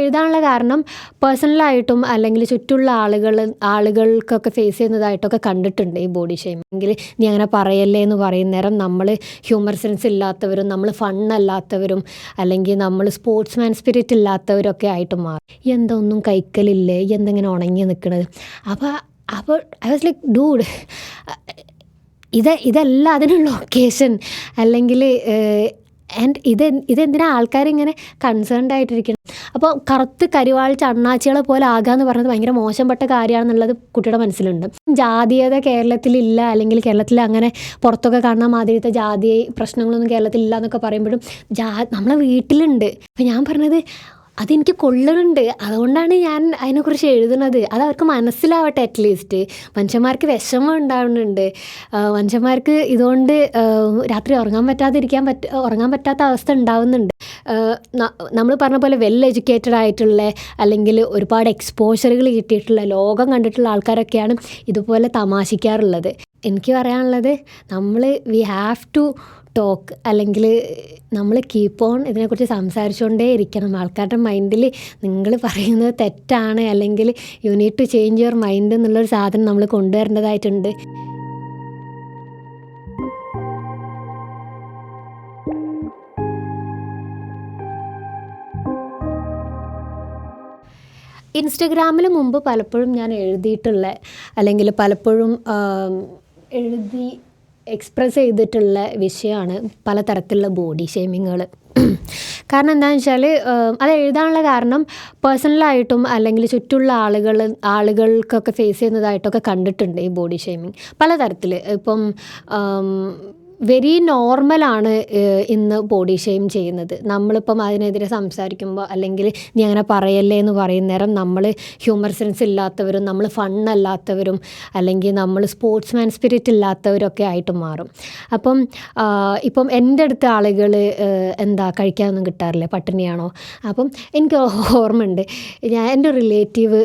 എഴുതാനുള്ള കാരണം പേഴ്സണലായിട്ടും അല്ലെങ്കിൽ ചുറ്റുള്ള ആളുകൾക്കൊക്കെ ഫേസ് ചെയ്യുന്നതായിട്ടൊക്കെ കണ്ടിട്ടുണ്ട് ഈ ബോഡി ഷേമിംഗ്. എങ്കിൽ നീ അങ്ങനെ പറയല്ലേ എന്ന് പറയുന്നേരം നമ്മൾ ഹ്യൂമർ സെൻസ് ഇല്ലാത്തവരും നമ്മൾ ഫണ്ണല്ലാത്തവരും അല്ലെങ്കിൽ നമ്മൾ സ്പോർട്സ്മാൻ സ്പിരിറ്റ് ഇല്ലാത്തവരൊക്കെ ആയിട്ട് മാറും. എന്താ ഒന്നും കഴിക്കലില്ലേ, എന്തെങ്ങനെ ഉണങ്ങി നിൽക്കണത്. അപ്പോൾ അപ്പോൾ ഐ വാസ് ലൈക്ക് ഡൂഡ്, ഇതല്ല അതിനുള്ള ഒക്കേഷൻ. അല്ലെങ്കിൽ ആൻഡ് ഇതെന്തിനാ ആൾക്കാരിങ്ങനെ കൺസേൺഡ് ആയിട്ടിരിക്കണം. അപ്പോൾ കറുത്ത് കരിവാളിച്ച അണ്ണാച്ചികളെ പോലെ ആകാന്ന് പറഞ്ഞത് ഭയങ്കര മോശപ്പെട്ട കാര്യമാണെന്നുള്ളത് കുട്ടിയുടെ മനസ്സിലുണ്ട്. ജാതീയത കേരളത്തിലില്ല, അല്ലെങ്കിൽ കേരളത്തിൽ അങ്ങനെ പുറത്തൊക്കെ കാണാൻ മാതിരിത്തെ ജാതി പ്രശ്നങ്ങളൊന്നും കേരളത്തിലില്ല എന്നൊക്കെ പറയുമ്പോഴും നമ്മളെ വീട്ടിലുണ്ട്. അപ്പോൾ ഞാൻ പറഞ്ഞത് അതെനിക്ക് കൊള്ളുന്നുണ്ട്, അതുകൊണ്ടാണ് ഞാൻ അതിനെക്കുറിച്ച് എഴുതുന്നത്. അതവർക്ക് മനസ്സിലാവട്ടെ. അറ്റ്ലീസ്റ്റ് മനുഷ്യന്മാർക്ക് വിഷമം ഉണ്ടാവുന്നുണ്ട്, മനുഷ്യന്മാർക്ക് ഇതുകൊണ്ട് രാത്രി ഉറങ്ങാൻ പറ്റാത്ത അവസ്ഥ ഉണ്ടാവുന്നുണ്ട്. നമ്മൾ പറഞ്ഞ പോലെ വെൽ എഡ്യൂക്കേറ്റഡ് ആയിട്ടുള്ള അല്ലെങ്കിൽ ഒരുപാട് എക്സ്പോഷറുകൾ കിട്ടിയിട്ടുള്ള ലോകം കണ്ടിട്ടുള്ള ആൾക്കാരൊക്കെയാണ് ഇതുപോലെ തമാശിക്കാറുള്ളത്. എനിക്ക് പറയാനുള്ളത്, വി ഹാവ് ടു ടോക്ക്, അല്ലെങ്കിൽ നമ്മൾ കീപ്പ് ഓൺ ഇതിനെക്കുറിച്ച് സംസാരിച്ചുകൊണ്ടേ ഇരിക്കണം. ആൾക്കാരുടെ മൈൻഡിൽ നിങ്ങൾ പറയുന്നത് തെറ്റാണ്, അല്ലെങ്കിൽ you need to change your mind എന്നുള്ളൊരു സാധനം നമ്മൾ കൊണ്ടുവരേണ്ടതായിട്ടുണ്ട്. ഇൻസ്റ്റഗ്രാമിൽ മുമ്പ് പലപ്പോഴും ഞാൻ എഴുതിയിട്ടുള്ള അല്ലെങ്കിൽ പലപ്പോഴും എഴുതി എക്സ്പ്രസ് ചെയ്തിട്ടുള്ള വിഷയമാണ് പലതരത്തിലുള്ള ബോഡി ഷേമിങ്ങുകൾ. കാരണം എന്താണെന്ന് വെച്ചാൽ അത് എഴുതാനുള്ള കാരണം പേഴ്സണലായിട്ടും അല്ലെങ്കിൽ ചുറ്റുള്ള ആളുകൾക്കൊക്കെ ഫേസ് ചെയ്യുന്നതായിട്ടൊക്കെ കണ്ടിട്ടുണ്ട് ഈ ബോഡി ഷേമിങ് പലതരത്തിൽ. ഇപ്പം വെരി നോർമലാണ് ഇന്ന് ബോഡി ഷെയിം ചെയ്യുന്നത്. നമ്മളിപ്പം അതിനെതിരെ സംസാരിക്കുമ്പോൾ അല്ലെങ്കിൽ നീ അങ്ങനെ പറയല്ലേ എന്ന് പറയുന്നേരം നമ്മൾ ഹ്യൂമർ സെൻസ് ഇല്ലാത്തവരും നമ്മൾ ഫണ്ണല്ലാത്തവരും അല്ലെങ്കിൽ നമ്മൾ സ്പോർട്സ്മാൻ സ്പിരിറ്റ് ഇല്ലാത്തവരൊക്കെ ആയിട്ട് മാറും. ഇപ്പം എൻ്റെ അടുത്ത ആളുകൾ എന്താ കഴിക്കാനൊന്നും കിട്ടാറില്ല, പട്ടിണിയാണോ? അപ്പം എനിക്ക് ഓർമ്മയുണ്ട്, എൻ്റെ റിലേറ്റീവ്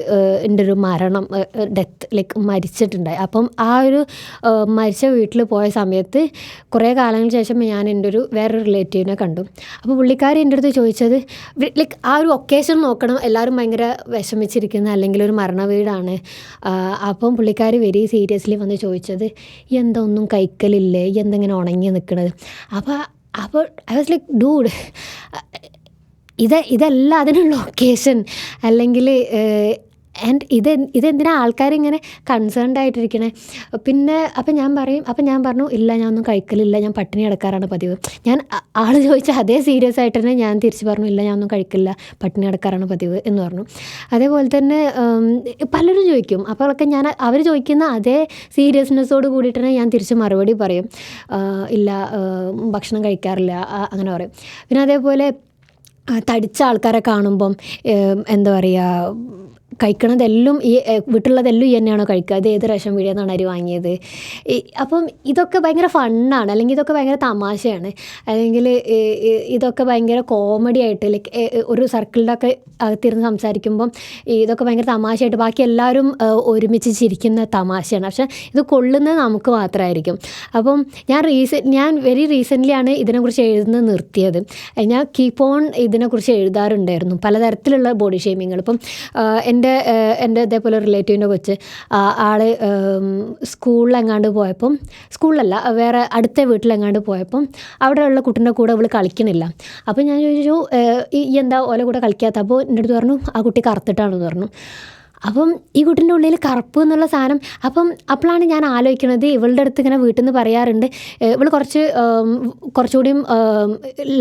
എൻ്റെ ഒരു മരണം ഡെത്ത് മരിച്ചിട്ടുണ്ടായി. അപ്പം ആ ഒരു മരിച്ച വീട്ടിൽ പോയ സമയത്ത് കുറേ കാലങ്ങൾക്ക് ശേഷം ഞാൻ എൻ്റെ വേറൊരു റിലേറ്റീവിനെ കണ്ടു. അപ്പോൾ പുള്ളിക്കാരി എൻ്റെ അടുത്ത് ചോദിച്ചത്, ആ ഒരു ഒക്കേഷൻ നോക്കണം, എല്ലാവരും ഭയങ്കര വിഷമിച്ചിരിക്കുന്ന അല്ലെങ്കിൽ ഒരു മരണ വീടാണ്. അപ്പം പുള്ളിക്കാരി വെരി സീരിയസ്ലി വന്ന് ചോദിച്ചത്, എന്താ ഒന്നും കഴിക്കലില്ലേ, എന്തെങ്ങനെ ഉണങ്ങി നിൽക്കണത്. അപ്പോൾ ഐ വാസ് ലൈക്ക് ഡൂഡ്, ഇതല്ല അതിനുള്ള ഒക്കേഷൻ. അല്ലെങ്കിൽ ആൻഡ് ഇതെന്തിനാ ആൾക്കാരിങ്ങനെ കൺസേൺഡ് ആയിട്ടിരിക്കണേ. അപ്പം ഞാൻ പറഞ്ഞു, ഇല്ല ഞാൻ ഒന്നും കഴിക്കലില്ല, ഞാൻ പട്ടിണി കിടക്കാറാണ് പതിവ്. ഞാൻ ആൾ ചോദിച്ച അതേ സീരിയസ് ആയിട്ട് തന്നെ ഞാൻ തിരിച്ച് പറഞ്ഞു, ഇല്ല ഞാൻ ഒന്നും കഴിക്കില്ല, പട്ടിണി കിടക്കാറാണ് പതിവ് എന്ന് പറഞ്ഞു. അതേപോലെ തന്നെ പലരും ചോദിക്കും, അപ്പോഴൊക്കെ ഞാൻ അവർ ചോദിക്കുന്ന അതേ സീരിയസ്നെസ്സോട് കൂടിയിട്ട് തന്നെ ഞാൻ തിരിച്ച് മറുപടി പറയും, ഇല്ല ഭക്ഷണം കഴിക്കാറില്ല, അങ്ങനെ പറയും. പിന്നെ അതേപോലെ തടിച്ച ആൾക്കാരെ കാണുമ്പം എന്താ പറയുക, കഴിക്കണതെല്ലാം വീട്ടിലുള്ളതെല്ലാം ഈ തന്നെയാണോ കഴിക്കുക, അത് ഏത് റേഷൻ പീടികയിൽ നിന്നാണ് അരി വാങ്ങിയത്. അപ്പം ഇതൊക്കെ ഭയങ്കര ഫണ്ണാണ്, അല്ലെങ്കിൽ ഇതൊക്കെ ഭയങ്കര തമാശയാണ്, അല്ലെങ്കിൽ ഇതൊക്കെ ഭയങ്കര കോമഡി ആയിട്ട് ലൈക്ക് ഒരു സർക്കിളിൻ്റെ ഒക്കെ അകത്തിരുന്ന് സംസാരിക്കുമ്പം ഇതൊക്കെ ഭയങ്കര തമാശയായിട്ട് ബാക്കി എല്ലാവരും ഒരുമിച്ച് ചിരിക്കുന്ന തമാശയാണ്. പക്ഷേ ഇത് കൊള്ളുന്നത് നമുക്ക് മാത്രമായിരിക്കും. അപ്പം ഞാൻ വെരി റീസെൻ്റ്ലിയാണ് ഇതിനെക്കുറിച്ച് എഴുതുന്നത് നിർത്തിയത്. ഞാൻ കീപ്പ് ഓൺ ഇതിനെക്കുറിച്ച് എഴുതാറുണ്ടായിരുന്നു, പലതരത്തിലുള്ള ബോഡി ഷേമിങ്ങൾ. ഇപ്പം എൻ്റെ ഇതേപോലെ റിലേറ്റീവിൻ്റെ കൊച്ച് ആൾ സ്കൂളിലെങ്ങാണ്ട് പോയപ്പം, സ്കൂളിലല്ല വേറെ അടുത്ത വീട്ടിലെങ്ങാണ്ട് പോയപ്പം അവിടെയുള്ള കുട്ടീൻ്റെ കൂടെ അവൾ കളിക്കണില്ല. അപ്പം ഞാൻ ചോദിച്ചു, ഈ എന്താ ഓലെ കൂടെ കളിക്കാത്ത? അപ്പോൾ എൻ്റെ അടുത്ത് പറഞ്ഞു, ആ കുട്ടി കറുത്തിട്ടാണെന്ന് പറഞ്ഞു. അപ്പം ഈ കുട്ടീൻ്റെ ഉള്ളിൽ കറുപ്പ് എന്നുള്ള സാധനം. അപ്പോഴാണ് ഞാൻ ആലോചിക്കണത്, ഇവളുടെ അടുത്ത് ഇങ്ങനെ വീട്ടിൽ നിന്ന് പറയാറുണ്ട്, ഇവൾ കുറച്ചുകൂടിയും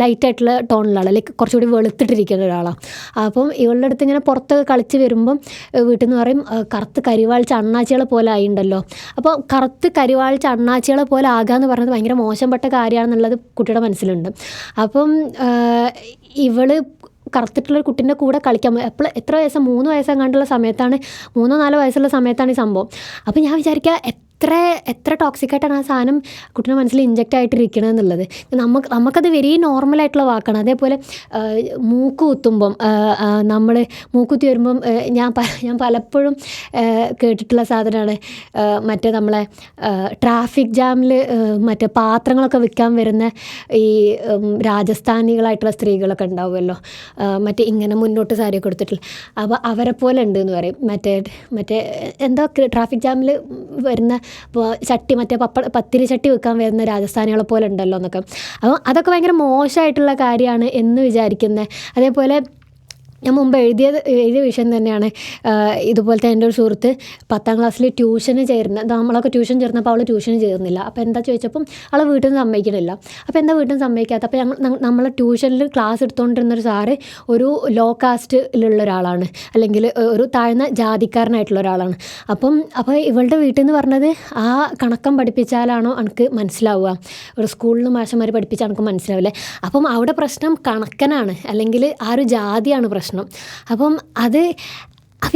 ലൈറ്റായിട്ടുള്ള ടോണിലാണ്, ലൈക്ക് കുറച്ചുകൂടി വെളുത്തിട്ടിരിക്കുന്ന ഒരാളാണ്. അപ്പം ഇവളുടെ അടുത്ത് ഇങ്ങനെ പുറത്ത് കളിച്ച് വരുമ്പം വീട്ടിൽ നിന്ന് പറയും, കറുത്ത് കരിവാളിച്ച അണ്ണാച്ചികളെ പോലെ ആയിണ്ടല്ലോ. അപ്പോൾ കറുത്ത് കരിവാളിച്ച അണ്ണാച്ചികളെ പോലെ ആകാമെന്ന് പറഞ്ഞത് ഭയങ്കര മോശപ്പെട്ട കാര്യമാണെന്നുള്ളത് കുട്ടിയുടെ മനസ്സിലുണ്ട്. അപ്പം ഇവൾ കറുത്തിട്ടുള്ളൊരു കുട്ടീൻ്റെ കൂടെ കളിക്കാൻ എത്ര വയസ്സ്, 3 വയസ്സെങ്ങാണ്ടുള്ള സമയത്താണ്, 3-4 വയസ്സുള്ള സമയത്താണ് ഈ സംഭവം. അപ്പോൾ ഞാൻ വിചാരിക്കുക, എത്ര എത്ര ടോക്സിക്കായിട്ടാണ് ആ സാധനം കുട്ടീൻ്റെ മനസ്സിൽ ഇൻജെക്റ്റ് ആയിട്ടിരിക്കണമെന്നുള്ളത്. നമുക്കത് വെരി നോർമലായിട്ടുള്ള വാക്കാണ്. അതേപോലെ മൂക്ക് കുത്തുമ്പം നമ്മൾ മൂക്കുത്തി വരുമ്പം ഞാൻ പലപ്പോഴും കേട്ടിട്ടുള്ള സാധനമാണ് മറ്റേ നമ്മളെ ട്രാഫിക് ജാമിൽ മറ്റേ പാത്രങ്ങളൊക്കെ വിൽക്കാൻ വരുന്ന ഈ രാജസ്ഥാനികളായിട്ടുള്ള സ്ത്രീകളൊക്കെ ഉണ്ടാവുമല്ലോ, മറ്റേ ഇങ്ങനെ മുന്നോട്ട് സാരിയൊക്കെ കൊടുത്തിട്ടുള്ള, അപ്പോൾ അവരെ പോലെ ഉണ്ട് എന്ന് പറയും. മറ്റേ എന്താ ട്രാഫിക് ജാമിൽ വരുന്ന ചട്ടി, മറ്റേ പത്തിരി ചട്ടി വെക്കാൻ വരുന്ന രാജസ്ഥാനികളെ പോലെ ഉണ്ടല്ലോ എന്നൊക്കെ. അപ്പോൾ അതൊക്കെ ഭയങ്കര മോശമായിട്ടുള്ള കാര്യമാണ് എന്ന് വിചാരിക്കുന്നത്. അതേപോലെ ഞാൻ മുമ്പ് എഴുതിയ വിഷയം തന്നെയാണ്. ഇതുപോലത്തെ എൻ്റെ ഒരു സുഹൃത്ത് 10ാം ക്ലാസ്സിൽ ട്യൂഷന് നമ്മളൊക്കെ ട്യൂഷൻ ചേർന്നപ്പോൾ അവൾ ട്യൂഷന് ചേർന്നില്ല. അപ്പോൾ എന്താ ചോദിച്ചപ്പം അവളെ വീട്ടിൽ നിന്ന് സമ്മതിക്കണില്ല. അപ്പോൾ എന്താ വീട്ടിൽ നിന്ന് സമ്മതിക്കാത്ത? അപ്പോൾ നമ്മൾ ട്യൂഷനിൽ ക്ലാസ് എടുത്തുകൊണ്ടിരുന്നൊരു സാറ് ഒരു ലോ കാസ്റ്റിലുള്ള ഒരാളാണ്, അല്ലെങ്കിൽ ഒരു താഴ്ന്ന ജാതിക്കാരനായിട്ടുള്ള ഒരാളാണ്. അപ്പോൾ ഇവളുടെ വീട്ടിൽ നിന്ന് പറഞ്ഞത് ആ കണക്കം പഠിപ്പിച്ചാലാണോ എനിക്ക് മനസ്സിലാവുക, ഒരു സ്കൂളിൽ മാഷന്മാർ പഠിപ്പിച്ചാൽ എനിക്ക് മനസ്സിലാവില്ലേ. അപ്പം അവിടെ പ്രശ്നം കണക്കനാണ്, അല്ലെങ്കിൽ ആ ഒരു ജാതിയാണ് പ്രശ്നം. അപ്പം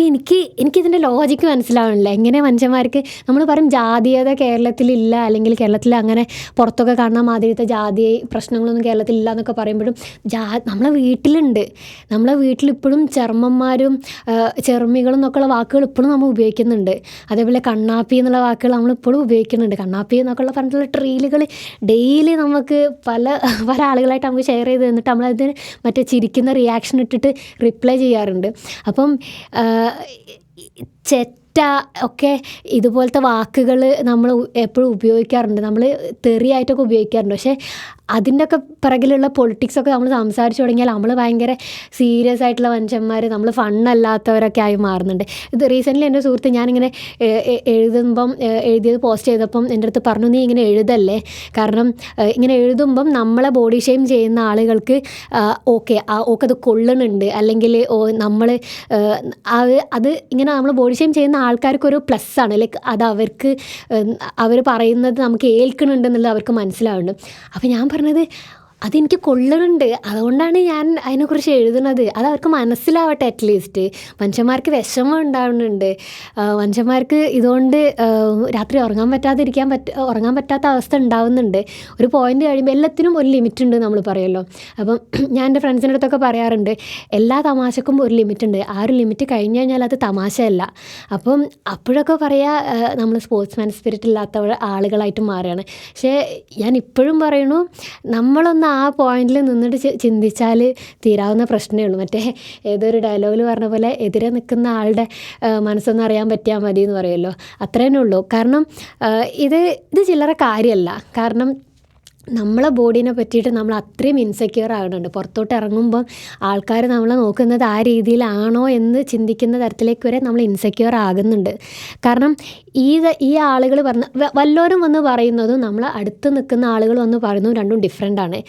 എനിക്കിതിൻ്റെ ലോജിക്ക് മനസ്സിലാവണില്ല. എങ്ങനെ മനുഷ്യന്മാർക്ക് നമ്മൾ പറയും ജാതീയത കേരളത്തിലില്ല, അല്ലെങ്കിൽ കേരളത്തിൽ അങ്ങനെ പുറത്തൊക്കെ കാണാൻ മാതിരിത്തെ ജാതി പ്രശ്നങ്ങളൊന്നും കേരളത്തിലില്ല എന്നൊക്കെ പറയുമ്പോഴും നമ്മളെ വീട്ടിലുണ്ട്. നമ്മളെ വീട്ടിലിപ്പോഴും ചെറുമ്മന്മാരും ചെറുമികളും എന്നൊക്കെയുള്ള വാക്കുകൾ ഇപ്പോഴും നമ്മൾ ഉപയോഗിക്കുന്നുണ്ട്. അതേപോലെ കണ്ണാപ്പി എന്നുള്ള വാക്കുകൾ നമ്മളിപ്പോഴും ഉപയോഗിക്കുന്നുണ്ട്. കണ്ണാപ്പി എന്നൊക്കെയുള്ള പറഞ്ഞിട്ടുള്ള ട്രീലുകൾ ഡെയിലി നമുക്ക് പല ആളുകളായിട്ട് നമുക്ക് ഷെയർ ചെയ്ത് തന്നിട്ട് നമ്മളതിന് മറ്റേ ചിരിക്കുന്ന റിയാക്ഷൻ ഇട്ടിട്ട് റിപ്ലൈ ചെയ്യാറുണ്ട്. അപ്പം ചെറ്റ ഒക്കെ ഇതുപോലത്തെ വാക്കുകൾ നമ്മൾ എപ്പോഴും ഉപയോഗിക്കാറുണ്ട്, നമ്മൾ തെറിയായിട്ടൊക്കെ ഉപയോഗിക്കാറുണ്ട്. പക്ഷേ അതിൻ്റെയൊക്കെ പിറകിലുള്ള പൊളിറ്റിക്സൊക്കെ നമ്മൾ സംസാരിച്ച് തുടങ്ങിയാൽ നമ്മൾ ഭയങ്കര സീരിയസ് ആയിട്ടുള്ള മനുഷ്യന്മാർ, നമ്മൾ ഫണ്ണല്ലാത്തവരൊക്കെ ആയി മാറുന്നുണ്ട്. ഇത് റീസെൻ്റ്ലി എൻ്റെ സുഹൃത്ത് ഞാനിങ്ങനെ എഴുതിയത് പോസ്റ്റ് ചെയ്തപ്പം എൻ്റെ അടുത്ത് പറഞ്ഞു, നീ ഇങ്ങനെ എഴുതല്ലേ, കാരണം ഇങ്ങനെ എഴുതുമ്പം നമ്മളെ ബോഡി ഷെയിം ചെയ്യുന്ന ആളുകൾക്ക് ഓക്കത് കൊള്ളണുണ്ട്, അല്ലെങ്കിൽ നമ്മൾ അത് ഇങ്ങനെ നമ്മൾ ബോഡി ഷെയിം ചെയ്യുന്ന ആൾക്കാർക്കൊരു പ്ലസ്സാണ്, ലൈക്ക് അത് അവർ പറയുന്നത് നമുക്ക് ഏൽക്കണുണ്ടെന്നുള്ളത് അവർക്ക് മനസ്സിലാവുന്നുണ്ട്. അപ്പോൾ ഞാൻ പറഞ്ഞത് അതെനിക്ക് കൊള്ളുന്നുണ്ട്, അതുകൊണ്ടാണ് ഞാൻ അതിനെക്കുറിച്ച് എഴുതുന്നത്. അത് അവർക്ക് മനസ്സിലാവട്ടെ. അറ്റ്ലീസ്റ്റ് മനുഷ്യന്മാർക്ക് വിഷമം ഉണ്ടാവുന്നുണ്ട്, മനുഷ്യന്മാർക്ക് ഇതുകൊണ്ട് രാത്രി ഉറങ്ങാൻ പറ്റാത്ത അവസ്ഥ ഉണ്ടാവുന്നുണ്ട്. ഒരു പോയിൻ്റ് കഴിയുമ്പോൾ എല്ലാത്തിനും ഒരു ലിമിറ്റ് ഉണ്ട് നമ്മൾ പറയുമല്ലോ. അപ്പം ഞാൻ എൻ്റെ ഫ്രണ്ട്സിൻ്റെ അടുത്തൊക്കെ പറയാറുണ്ട്, എല്ലാ തമാശക്കും ഒരു ലിമിറ്റ് ഉണ്ട്, ആ ഒരു ലിമിറ്റ് കഴിഞ്ഞ് കഴിഞ്ഞാൽ അത് തമാശയല്ല. അപ്പം അപ്പോഴൊക്കെ നമ്മൾ സ്പോർട്സ്മാൻ സ്പിരിറ്റ് ഇല്ലാത്ത ആളുകളായിട്ട് മാറുകയാണ്. പക്ഷേ ഞാൻ ഇപ്പോഴും പറയണു, നമ്മളൊന്ന് ആ പോയിന്റിൽ നിന്നിട്ട് ചിന്തിച്ചാൽ തീരാവുന്ന പ്രശ്നമേ ഉള്ളൂ. മറ്റേ ഏതൊരു ഡയലോഗിൽ പറഞ്ഞ പോലെ എതിരെ നിൽക്കുന്ന ആളുടെ മനസ്സൊന്ന് അറിയാൻ പറ്റിയാൽ മതി എന്ന് പറയുമല്ലോ, അത്രേനേ ഉള്ളൂ. കാരണം ഇത് ചില്ലറ കാര്യമല്ല. കാരണം നമ്മളെ ബോഡീനെ പറ്റിയിട്ട് നമ്മൾ അത്രയും ഇൻസെക്യൂർ ആകുന്നുണ്ട്. പുറത്തോട്ട് ഇറങ്ങുമ്പം ആൾക്കാർ നമ്മളെ നോക്കുന്നത് ആ രീതിയിലാണോ എന്ന് ചിന്തിക്കുന്ന തരത്തിലേക്ക് വരെ നമ്മൾ ഇൻസെക്യൂർ ആകുന്നുണ്ട്. കാരണം ഈ ആളുകൾ വല്ലവരും വന്ന് പറയുന്നതും നമ്മൾ അടുത്ത് നിൽക്കുന്ന ആളുകൾ വന്ന് പറയുന്നതും രണ്ടും ഡിഫറെൻ്റാണ്.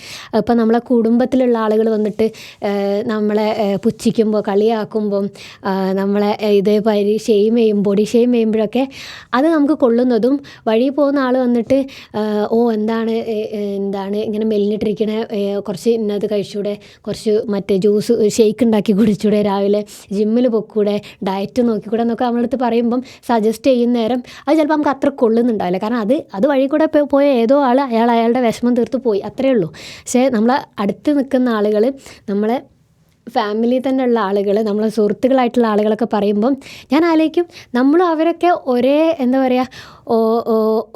ഇപ്പം നമ്മളെ കുടുംബത്തിലുള്ള ആളുകൾ വന്നിട്ട് നമ്മളെ പുച്ഛിക്കുമ്പോൾ, കളിയാക്കുമ്പം, നമ്മളെ ബോഡി ഷെയിം ചെയ്യുമ്പോഴൊക്കെ അത് നമുക്ക് കൊള്ളുന്നതും, വഴി പോകുന്ന ആൾ വന്നിട്ട് എന്താണ് ഇങ്ങനെ മെലിഞ്ഞിട്ടിരിക്കണേ, കുറച്ച് ഇന്നത് കഴിച്ചൂടെ, കുറച്ച് മറ്റേ ജ്യൂസ് ഷെയ്ക്ക് ഉണ്ടാക്കി കുടിച്ചൂടെ, രാവിലെ ജിമ്മിൽ പൊക്കൂടെ, ഡയറ്റ് നോക്കിക്കൂടെ എന്നൊക്കെ നമ്മളടുത്ത് പറയുമ്പം സജസ്റ്റ് ചെയ്യുന്ന നേരം അത് ചിലപ്പോൾ നമുക്ക് അത്ര കൊള്ളുന്നുണ്ടാവില്ല. കാരണം അത് വഴി കൂടെ പോയ ഏതോ അയാളുടെ വിഷമം തീർത്ത് പോയി, അത്രയേ ഉള്ളൂ. പക്ഷേ നമ്മളെ അടുത്ത് നിൽക്കുന്ന ആളുകൾ, നമ്മളെ ഫാമിലി തന്നെ ഉള്ള ആളുകൾ, നമ്മളെ സുഹൃത്തുക്കളായിട്ടുള്ള ആളുകളൊക്കെ പറയുമ്പം ഞാൻ ആലോചിക്കും, നമ്മളും അവരൊക്കെ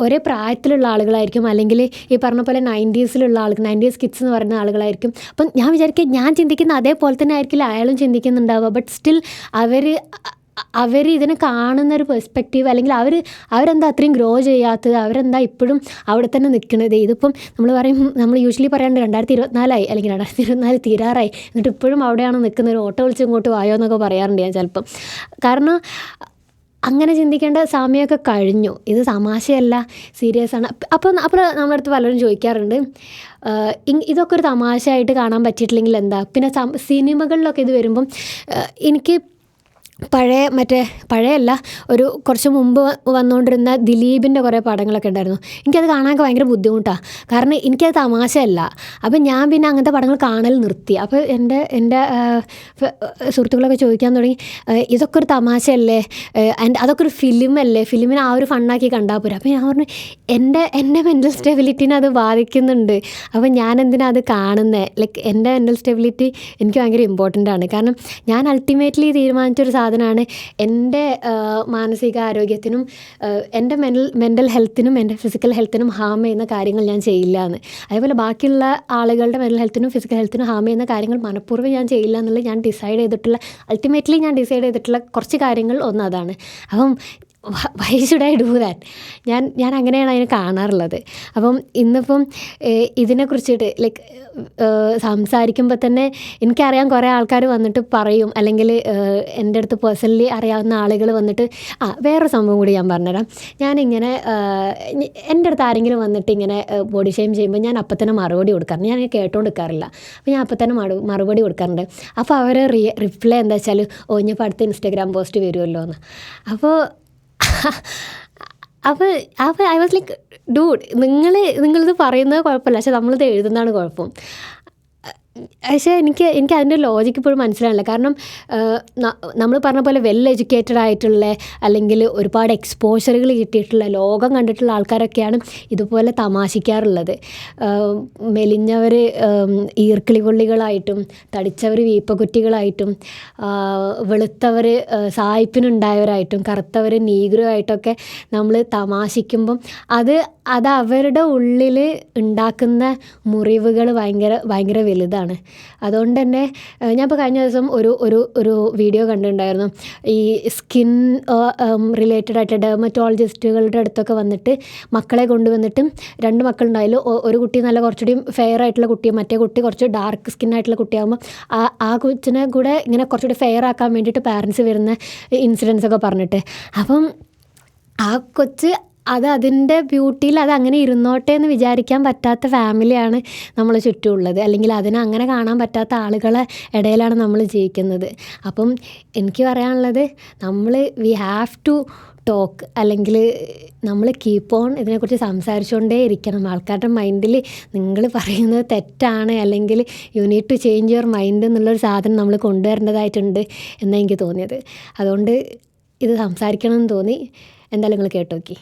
ഒരേ പ്രായത്തിലുള്ള ആളുകളായിരിക്കും, അല്ലെങ്കിൽ ഈ പറഞ്ഞ പോലെ 90s കിഡ്സ് എന്ന് പറയുന്ന ആളുകളായിരിക്കും. അപ്പം ഞാൻ വിചാരിക്കും, ഞാൻ ചിന്തിക്കുന്ന അതേപോലെ തന്നെ ആയിരിക്കില്ല അയാളും ചിന്തിക്കുന്നുണ്ടാവുക. ബട്ട് സ്റ്റിൽ അവർ ഇതിനെ കാണുന്നൊരു പെർസ്പെക്റ്റീവ്, അല്ലെങ്കിൽ അവരെന്താ അത്രയും ഗ്രോ ചെയ്യാത്തത്, അവരെന്താ ഇപ്പോഴും അവിടെ തന്നെ നിൽക്കുന്നത്. ഇതിപ്പം നമ്മൾ യൂഷ്വലി പറയാണ്ട് 2024 അല്ലെങ്കിൽ 2024 തീരാറായി, എന്നിട്ട് ഇപ്പോഴും അവിടെയാണ് നിൽക്കുന്നത്, ഒരു ഓട്ടോ വിളിച്ച് ഇങ്ങോട്ട് വായോ എന്നൊക്കെ പറയാറുണ്ട് ഞാൻ ചിലപ്പം. കാരണം അങ്ങനെ ചിന്തിക്കേണ്ട സമയമൊക്കെ കഴിഞ്ഞു. ഇത് തമാശയല്ല, സീരിയസ് ആണ്. അപ്പോൾ നമ്മുടെ അടുത്ത് പലരും ചോദിക്കാറുണ്ട്, ഇതൊക്കെ ഒരു തമാശയായിട്ട് കാണാൻ പറ്റിയിട്ടില്ലെങ്കിൽ എന്താ. പിന്നെ സിനിമകളിലൊക്കെ ഇത് വരുമ്പം എനിക്ക് പഴയല്ല, ഒരു കുറച്ച് മുമ്പ് വന്നുകൊണ്ടിരുന്ന ദിലീപിൻ്റെ കുറേ പടങ്ങളൊക്കെ ഉണ്ടായിരുന്നു. എനിക്കത് കാണാനൊക്കെ ഭയങ്കര ബുദ്ധിമുട്ടാണ്. കാരണം എനിക്കത് തമാശയല്ല. അപ്പം ഞാൻ പിന്നെ അങ്ങനത്തെ പടങ്ങൾ കാണൽ നിർത്തി. അപ്പോൾ എൻ്റെ സുഹൃത്തുക്കളൊക്കെ ചോദിക്കാൻ തുടങ്ങി, ഇതൊക്കെ ഒരു തമാശയല്ലേ, ആൻഡ് അതൊക്കെ ഒരു ഫിലിമല്ലേ, ഫിലിമിനെ ആ ഒരു ഫണ്ണാക്കി കണ്ടാൽ പോരാ. അപ്പോൾ ഞാൻ പറഞ്ഞു, എൻ്റെ മെൻ്റൽ സ്റ്റെബിലിറ്റിനെ അത് ബാധിക്കുന്നുണ്ട്. അപ്പോൾ ഞാൻ എന്തിനാണ് അത് കാണുന്നത്? ലൈക്ക് എൻ്റെ മെൻ്റൽ സ്റ്റെബിലിറ്റി എനിക്ക് ഭയങ്കര ഇമ്പോർട്ടൻ്റ് ആണ്. കാരണം ഞാൻ അൾട്ടിമേറ്റ്ലി തീരുമാനിച്ചൊരു സാധനമാണ് എൻ്റെ മാനസികാരോഗ്യത്തിനും എൻ്റെ മെൻ്റൽ ഹെൽത്തിനും എൻ്റെ ഫിസിക്കൽ ഹെൽത്തിനും ഹാം ചെയ്യുന്ന കാര്യങ്ങൾ ഞാൻ ചെയ്യില്ല എന്ന്. അതേപോലെ ബാക്കിയുള്ള ആളുകളുടെ മെൻ്റൽ ഹെൽത്തിനും ഫിസിക്കൽ ഹെൽത്തിനും ഹാം ചെയ്യുന്ന കാര്യങ്ങൾ മനഃപൂർവ്വം ഞാൻ ചെയ്യില്ല എന്നുള്ളത് ഞാൻ അൾട്ടിമേറ്റ്ലി ഞാൻ ഡിസൈഡ് ചെയ്തിട്ടുള്ള കുറച്ച് കാര്യങ്ങൾ ഒന്ന് അതാണ്. അപ്പം why should I do that? ഞാൻ അങ്ങനെയാണ് അതിനെ കാണാറുള്ളത്. അപ്പം ഇന്നിപ്പം ഇതിനെക്കുറിച്ചിട്ട് ലൈക്ക് സംസാരിക്കുമ്പോൾ തന്നെ എനിക്കറിയാം കുറേ ആൾക്കാർ വന്നിട്ട് പറയും, അല്ലെങ്കിൽ എൻ്റെ അടുത്ത് പേഴ്സണലി അറിയാവുന്ന ആളുകൾ വന്നിട്ട് വേറൊരു സംഭവം കൂടി ഞാൻ പറഞ്ഞുതരാം. ഞാനിങ്ങനെ എൻ്റെ അടുത്ത് ആരെങ്കിലും വന്നിട്ട് ഇങ്ങനെ ബോഡി ഷെയിം ചെയ്യുമ്പോൾ ഞാൻ അപ്പം തന്നെ മറുപടി കൊടുക്കാറുണ്ട്. ഞാൻ കേട്ടുകൊണ്ട് നിൽക്കാറില്ല. അപ്പോൾ ഞാൻ അപ്പം തന്നെ മറുപടി കൊടുക്കാറുണ്ട്. അപ്പോൾ അവർ റിപ്ലൈ എന്താ വെച്ചാൽ, ഇനിയിപ്പോൾ അടുത്ത ഇൻസ്റ്റാഗ്രാം പോസ്റ്റ് വരുമല്ലോ എന്ന്. അപ്പോൾ ഐ വാസ് ലൈക്ക്, ഡൂഡ്, നിങ്ങളിത് പറയുന്നത് കുഴപ്പമില്ല, പക്ഷെ നമ്മളിത് എഴുതുന്നതാണ് കുഴപ്പം. പക്ഷേ എനിക്ക് അതിൻ്റെ ലോജിക്ക് ഇപ്പോഴും മനസ്സിലാവില്ല. കാരണം നമ്മൾ പറഞ്ഞ പോലെ വെൽ എഡ്യൂക്കേറ്റഡ് ആയിട്ടുള്ള, അല്ലെങ്കിൽ ഒരുപാട് എക്സ്പോഷറുകൾ കിട്ടിയിട്ടുള്ള, ലോകം കണ്ടിട്ടുള്ള ആൾക്കാരൊക്കെയാണ് ഇതുപോലെ തമാശിക്കാറുള്ളത്. മെലിഞ്ഞവർ ഈർക്കിളി കൊള്ളികളായിട്ടും, തടിച്ചവർ വീപ്പക്കുറ്റികളായിട്ടും, വെളുത്തവർ സായിപ്പിനുണ്ടായവരായിട്ടും, കറുത്തവർ നീഗ്രോ ആയിട്ടൊക്കെ നമ്മൾ തമാശിക്കുമ്പം അത് അവരുടെ ഉള്ളിൽ ഉണ്ടാക്കുന്ന മുറിവുകൾ ഭയങ്കര വലുതാണ്. അതുകൊണ്ട് തന്നെ ഞാനിപ്പോൾ കഴിഞ്ഞ ദിവസം ഒരു വീഡിയോ കണ്ടിട്ടുണ്ടായിരുന്നു. ഈ സ്കിൻ റിലേറ്റഡ് ആയിട്ട് ഡെർമറ്റോളജിസ്റ്റുകളുടെ അടുത്തൊക്കെ വന്നിട്ട് മക്കളെ കൊണ്ടുവന്നിട്ട് 2 മക്കളുണ്ടായാലും ഒരു കുട്ടി നല്ല കുറച്ചുകൂടി ഫെയർ ആയിട്ടുള്ള കുട്ടിയും മറ്റേ കുട്ടി കുറച്ച് ഡാർക്ക് സ്കിൻ ആയിട്ടുള്ള കുട്ടിയാകുമ്പോൾ ആ കൊച്ചിനെ കൂടെ ഇങ്ങനെ കുറച്ചുകൂടി ഫെയർ ആക്കാൻ വേണ്ടിയിട്ട് പാരൻസ് വരുന്ന ഇൻസിഡൻസ് ഒക്കെ പറഞ്ഞിട്ട്, അപ്പം ആ കൊച്ച് അതിൻ്റെ ബ്യൂട്ടിയിൽ അങ്ങനെ ഇരുന്നോട്ടെ എന്ന് വിചാരിക്കാൻ പറ്റാത്ത ഫാമിലിയാണ് നമ്മൾ ചുറ്റുമുള്ളത്. അല്ലെങ്കിൽ അങ്ങനെ കാണാൻ പറ്റാത്ത ആളുകളെ ഇടയിലാണ് നമ്മൾ ജീവിക്കുന്നത്. അപ്പം എനിക്ക് പറയാനുള്ളത്, വി ഹാവ് ടു ടോക്ക്, അല്ലെങ്കിൽ നമ്മൾ കീപ്പ് ഓൺ ഇതിനെക്കുറിച്ച് സംസാരിച്ചുകൊണ്ടേ ഇരിക്കണം. ആൾക്കാരുടെ മൈൻഡിൽ നിങ്ങൾ പറയുന്നത് തെറ്റാണ്, അല്ലെങ്കിൽ you need to change your mind എന്നുള്ളൊരു സാധനം നമ്മൾ കൊണ്ടുവരേണ്ടതായിട്ടുണ്ട് എന്നാണ് എനിക്ക് തോന്നിയത്. അതുകൊണ്ട് ഇത് സംസാരിക്കണം എന്ന് തോന്നി. എന്തായാലും നിങ്ങൾ കേട്ടോക്കി.